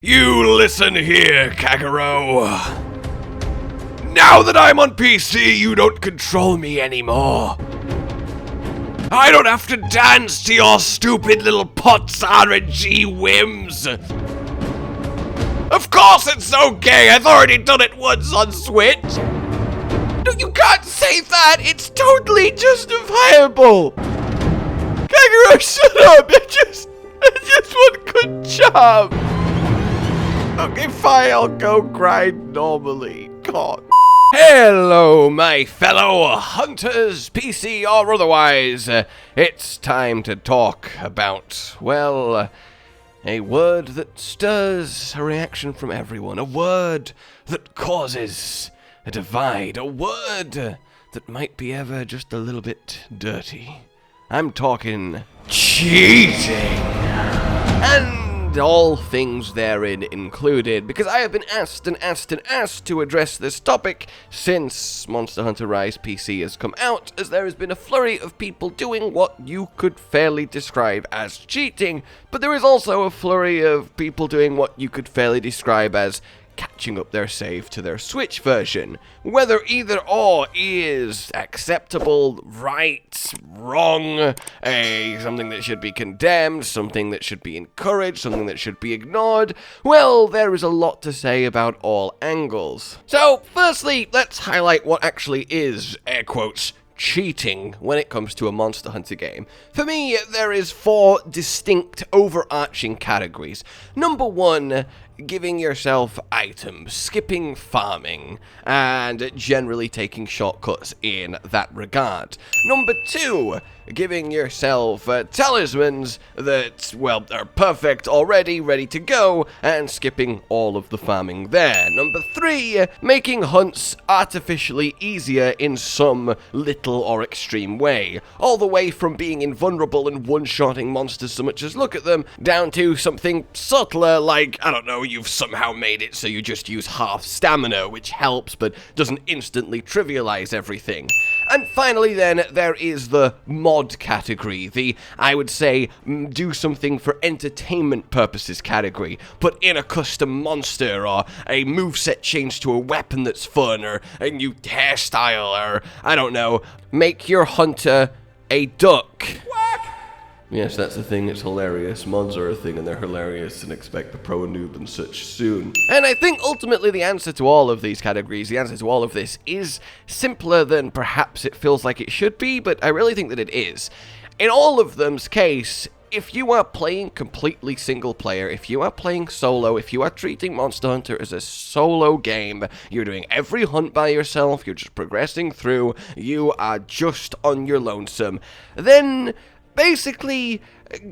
You listen here, Kagero. Now that I'm on PC, you don't control me anymore. I don't have to dance to your stupid little POTS RNG whims. Of course it's okay, I've already done it once on Switch. No, you can't say that, it's totally justifiable. Kagero, shut up, I just want good job. Okay, fine, I'll go grind normally. God. Hello, my fellow hunters, PC or otherwise. It's time to talk about, well, a word that stirs a reaction from everyone. A word that causes a divide. A word that might be ever just a little bit dirty. I'm talking cheating. And all things therein included, because I have been asked to address this topic since Monster Hunter Rise PC has come out, as there has been a flurry of people doing what you could fairly describe as cheating, but there is also a flurry of people doing what you could fairly describe as catching up their save to their Switch version. Whether either or is acceptable, right, wrong, something that should be condemned, something that should be encouraged, something that should be ignored, well, there is a lot to say about all angles. So, firstly, let's highlight what actually is, air quotes, cheating when it comes to a Monster Hunter game. For me, there is 4 distinct overarching categories. Number 1, giving yourself items, skipping farming, and generally taking shortcuts in that regard. Number 2, giving yourself talismans that, well, are perfect already, ready to go, and skipping all of the farming there. Number 3, making hunts artificially easier in some little or extreme way. All the way from being invulnerable and one-shotting monsters so much as look at them, down to something subtler like, I don't know, you've somehow made it so you just use half stamina, which helps but doesn't instantly trivialize everything. And finally then, there is the mod category, the, I would say, do something for entertainment purposes category. Put in a custom monster, or a moveset change to a weapon that's fun, or a new hairstyle, or, I don't know, make your hunter a duck. Yes, that's the thing, it's hilarious. Mods are a thing and they're hilarious, and expect the pro and noob and such soon. And I think ultimately the answer to all of these categories, the answer to all of this, is simpler than perhaps it feels like it should be, but I really think that it is. In all of them's case, if you are playing completely single player, if you are playing solo, if you are treating Monster Hunter as a solo game, you're doing every hunt by yourself, you're just progressing through, you are just on your lonesome, then basically,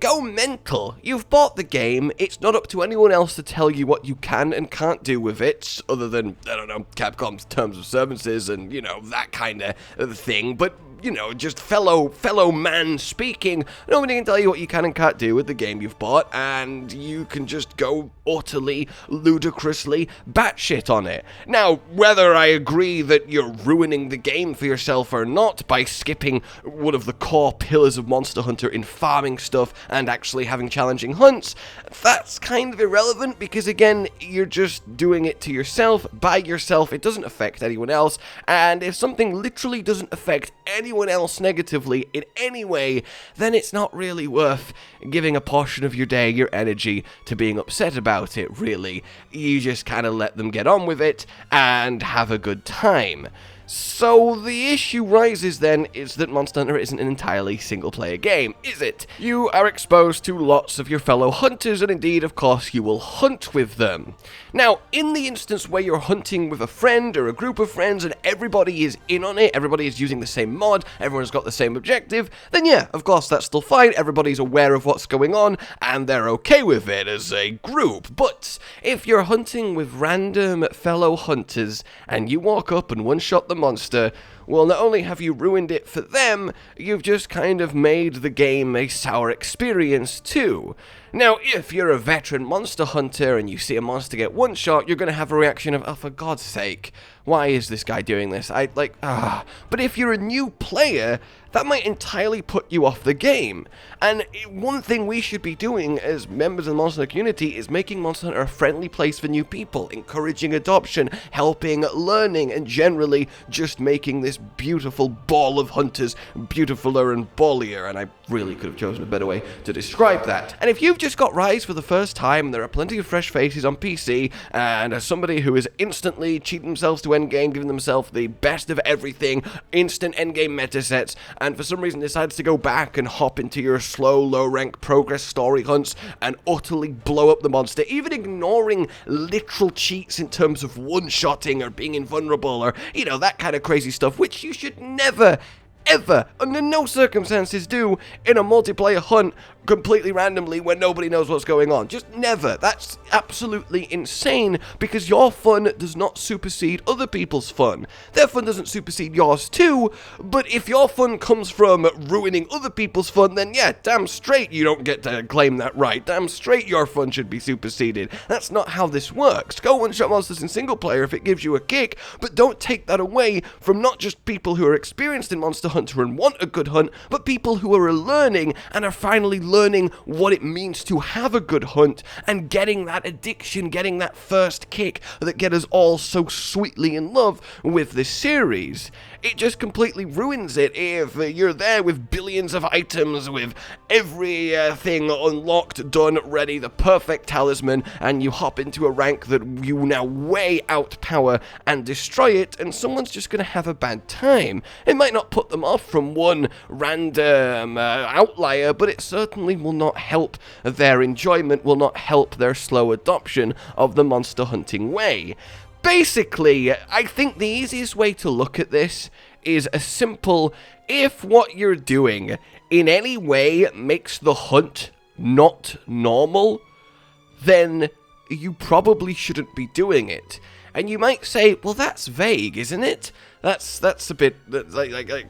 go mental. You've bought the game, it's not up to anyone else to tell you what you can and can't do with it, other than, I don't know, Capcom's terms of services and, you know, that kind of thing, but, you know, just fellow man speaking, nobody can tell you what you can and can't do with the game you've bought, and you can just go utterly, ludicrously batshit on it. Now, whether I agree that you're ruining the game for yourself or not by skipping one of the core pillars of Monster Hunter in farming stuff and actually having challenging hunts, that's kind of irrelevant because, again, you're just doing it to yourself, by yourself, it doesn't affect anyone else, and if something literally doesn't affect anyone else negatively in any way, then it's not really worth giving a portion of your day, your energy, to being upset about it, really. You just kind of let them get on with it and have a good time. So the issue rises then is that Monster Hunter isn't an entirely single-player game, is it? You are exposed to lots of your fellow hunters, and indeed, of course, you will hunt with them. Now, in the instance where you're hunting with a friend or a group of friends and everybody is in on it, everybody is using the same mod, everyone's got the same objective, then yeah, of course, that's still fine, everybody's aware of what's going on, and they're okay with it as a group. But if you're hunting with random fellow hunters, and you walk up and one-shot the monster, well, not only have you ruined it for them, you've just kind of made the game a sour experience too. Now, if you're a veteran monster hunter and you see a monster get one shot, you're going to have a reaction of, oh, for God's sake, why is this guy doing this? But if you're a new player, that might entirely put you off the game. And one thing we should be doing as members of the Monster Hunter community is making Monster Hunter a friendly place for new people, encouraging adoption, helping learning, and generally just making this beautiful ball of hunters beautifuler and ballier. And I really could have chosen a better way to describe that. And if you've just got Rise for the first time, there are plenty of fresh faces on PC, and as somebody who is instantly cheating themselves to Endgame, giving themselves the best of everything, instant Endgame meta sets, and for some reason decides to go back and hop into your slow, low-rank progress story hunts and utterly blow up the monster, even ignoring literal cheats in terms of one-shotting or being invulnerable or, that kind of crazy stuff, which you should never, ever, under no circumstances do in a multiplayer hunt completely randomly when nobody knows what's going on. Just never. That's absolutely insane, because your fun does not supersede other people's fun. Their fun doesn't supersede yours too, but if your fun comes from ruining other people's fun, then yeah, damn straight you don't get to claim that right. Damn straight your fun should be superseded. That's not how this works. Go one-shot monsters in single player if it gives you a kick, but don't take that away from not just people who are experienced in Monster Hunter and want a good hunt, but people who are learning and are finally learning what it means to have a good hunt and getting that addiction, getting that first kick that get us all so sweetly in love with this series. It just completely ruins it if you're there with billions of items, with everything unlocked, done, ready, the perfect talisman, and you hop into a rank that you now way outpower and destroy it, and someone's just going to have a bad time. It might not put them off from one random outlier, but it certainly will not help their enjoyment, will not help their slow adoption of the monster hunting way. Basically, I think the easiest way to look at this is a simple, if what you're doing in any way makes the hunt not normal, then you probably shouldn't be doing it. And you might say, well, that's vague, isn't it? That's a bit,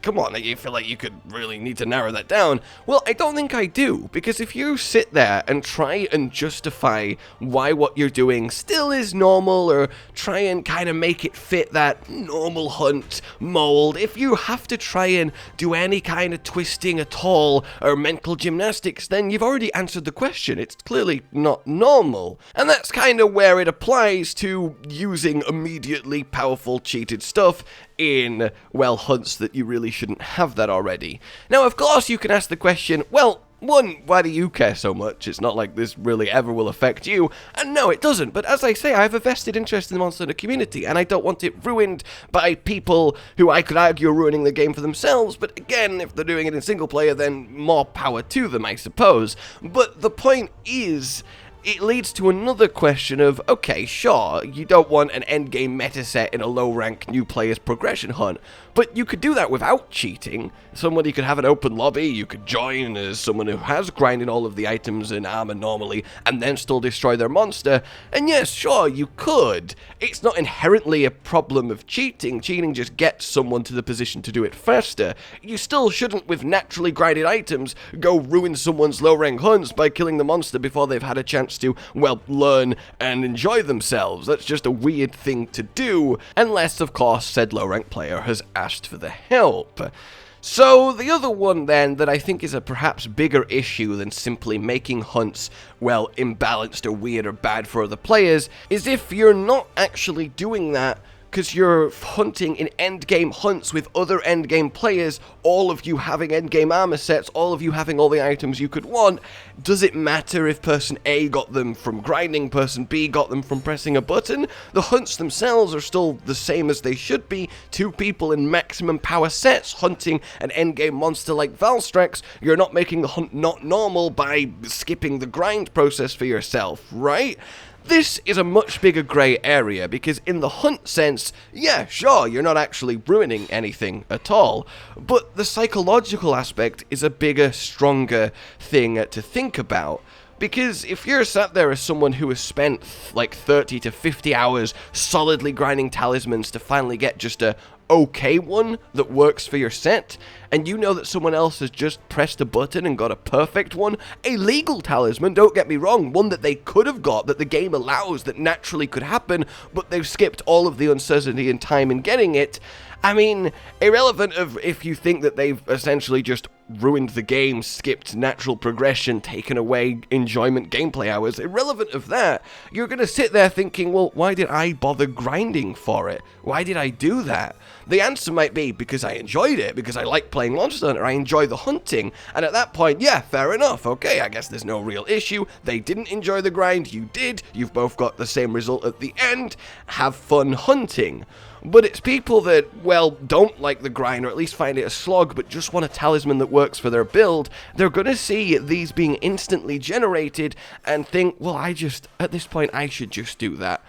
come on, you feel like you could really need to narrow that down. Well, I don't think I do, because if you sit there and try and justify why what you're doing still is normal, or try and kind of make it fit that normal hunt mold, if you have to try and do any kind of twisting at all, or mental gymnastics, then you've already answered the question. It's clearly not normal. And that's kind of where it applies to using immediately powerful cheated stuff in, well, hunts that you really shouldn't have that already. Now, of course, you can ask the question, well, one, why do you care so much? It's not like this really ever will affect you. And no, it doesn't. But as I say, I have a vested interest in the Monster Hunter community, and I don't want it ruined by people who I could argue are ruining the game for themselves. But again, if they're doing it in single player, then more power to them, I suppose. But the point is, it leads to another question of, okay, sure, you don't want an endgame meta set in a low-rank new player's progression hunt, but you could do that without cheating. Somebody could have an open lobby, you could join as someone who has grinded all of the items and armor normally, and then still destroy their monster, and yes, sure, you could. It's not inherently a problem of cheating. Cheating just gets someone to the position to do it faster. You still shouldn't, with naturally grinded items, go ruin someone's low-rank hunts by killing the monster before they've had a chance to, well, learn and enjoy themselves. That's just a weird thing to do, unless, of course, said low-rank player has asked for the help. So, the other one then that I think is a perhaps bigger issue than simply making hunts, well, imbalanced or weird or bad for other players, is if you're not actually doing that because you're hunting in endgame hunts with other endgame players, all of you having endgame armor sets, all of you having all the items you could want. Does it matter if person A got them from grinding, person B got them from pressing a button? The hunts themselves are still the same as they should be. Two people in maximum power sets hunting an endgame monster like Valstrax. You're not making the hunt not normal by skipping the grind process for yourself, right? This is a much bigger grey area, because in the hunt sense, yeah, sure, you're not actually ruining anything at all, but the psychological aspect is a bigger, stronger thing to think about. Because if you're sat there as someone who has spent like 30 to 50 hours solidly grinding talismans to finally get just a okay one that works for your set, and you know that someone else has just pressed a button and got a perfect one, a legal talisman, don't get me wrong, one that they could have got, that the game allows, that naturally could happen, but they've skipped all of the uncertainty and time in getting it. I mean, irrelevant of if you think that they've essentially just ruined the game, skipped natural progression, taken away enjoyment gameplay hours, irrelevant of that, you're going to sit there thinking, well, why did I bother grinding for it? Why did I do that? The answer might be because I enjoyed it, because I like playing Monster Hunter, I enjoy the hunting, and at that point, yeah, fair enough, okay, I guess there's no real issue. They didn't enjoy the grind, you did, you've both got the same result at the end, have fun hunting. But it's people that, well, don't like the grind, or at least find it a slog, but just want a talisman that works for their build. They're going to see these being instantly generated and think, well, at this point, I should just do that.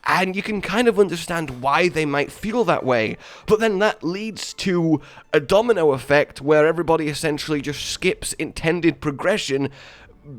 And you can kind of understand why they might feel that way. But then that leads to a domino effect where everybody essentially just skips intended progression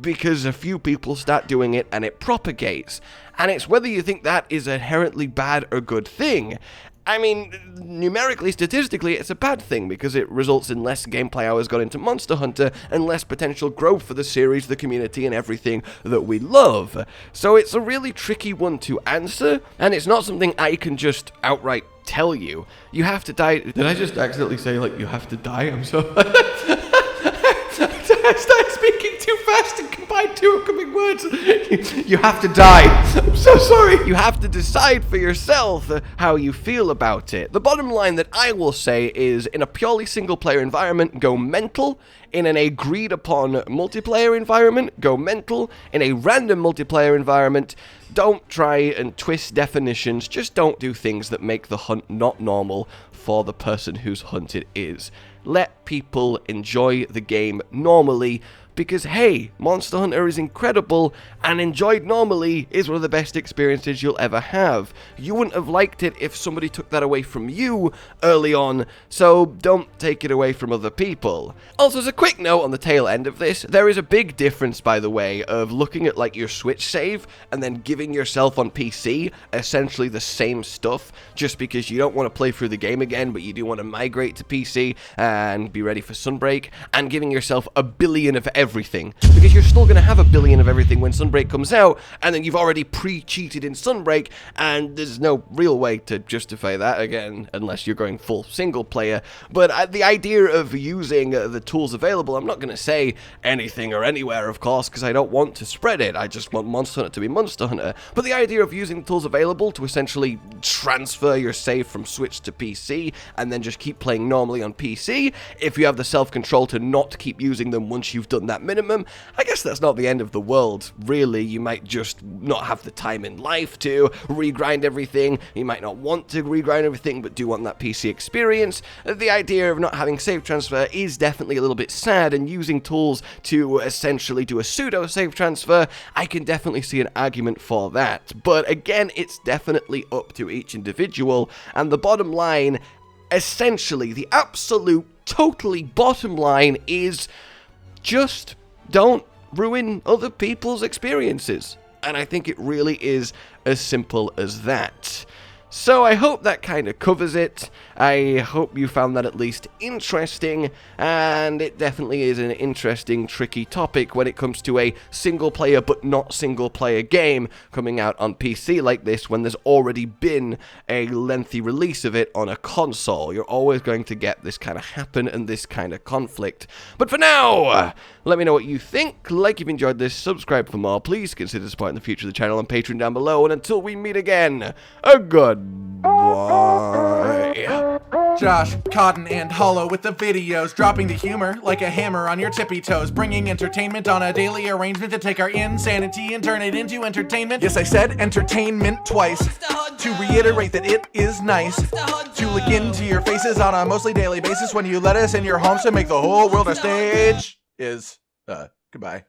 because a few people start doing it and it propagates. And it's whether you think that is inherently bad or good thing. I mean, numerically, statistically, it's a bad thing because it results in less gameplay hours gone into Monster Hunter and less potential growth for the series, the community, and everything that we love. So it's a really tricky one to answer, and it's not something I can just outright tell you. You have to die. Did I just accidentally say, like, you have to die? I'm so... I started speaking too fast and combined two upcoming words. You have to die. I'm so sorry. You have to decide for yourself how you feel about it. The bottom line that I will say is, in a purely single-player environment, go mental. In an agreed-upon multiplayer environment, go mental. In a random multiplayer environment, don't try and twist definitions. Just don't do things that make the hunt not normal for the person whose hunt it is. Let people enjoy the game normally, because hey, Monster Hunter is incredible, and enjoyed normally is one of the best experiences you'll ever have. You wouldn't have liked it if somebody took that away from you early on, so don't take it away from other people. Also, as a quick note on the tail end of this, there is a big difference, by the way, of looking at like your Switch save and then giving yourself on PC essentially the same stuff just because you don't want to play through the game again, but you do want to migrate to PC and be ready for Sunbreak, and giving yourself a billion of everything, because you're still going to have a billion of everything when Sunbreak comes out, and then you've already pre-cheated in Sunbreak, and there's no real way to justify that, again, unless you're going full single player. But the idea of using the tools available, I'm not going to say anything or anywhere, of course, because I don't want to spread it, I just want Monster Hunter to be Monster Hunter, but the idea of using the tools available to essentially transfer your save from Switch to PC, and then just keep playing normally on PC, if you have the self-control to not keep using them once you've done that minimum, I guess that's not the end of the world, really. You might just not have the time in life to regrind everything, you might not want to regrind everything, but do want that PC experience. The idea of not having save transfer is definitely a little bit sad, and using tools to essentially do a pseudo save transfer, I can definitely see an argument for that. But again, it's definitely up to each individual, and the bottom line, essentially, the absolute, totally bottom line is just don't ruin other people's experiences. And I think it really is as simple as that. So I hope that kind of covers it. I hope you found that at least interesting, and it definitely is an interesting, tricky topic when it comes to a single-player but not single-player game coming out on PC like this when there's already been a lengthy release of it on a console. You're always going to get this kind of happen and this kind of conflict. But for now, let me know what you think. Like if you've enjoyed this, subscribe for more. Please consider supporting the future of the channel on Patreon down below, and until we meet again, a goodbye. Josh, Cotton, and Hollow with the videos, dropping the humor like a hammer on your tippy toes, bringing entertainment on a daily arrangement to take our insanity and turn it into entertainment. Yes, I said entertainment twice, to reiterate that it is nice to look into your faces on a mostly daily basis when you let us in your homes to make the whole world a stage. Goodbye.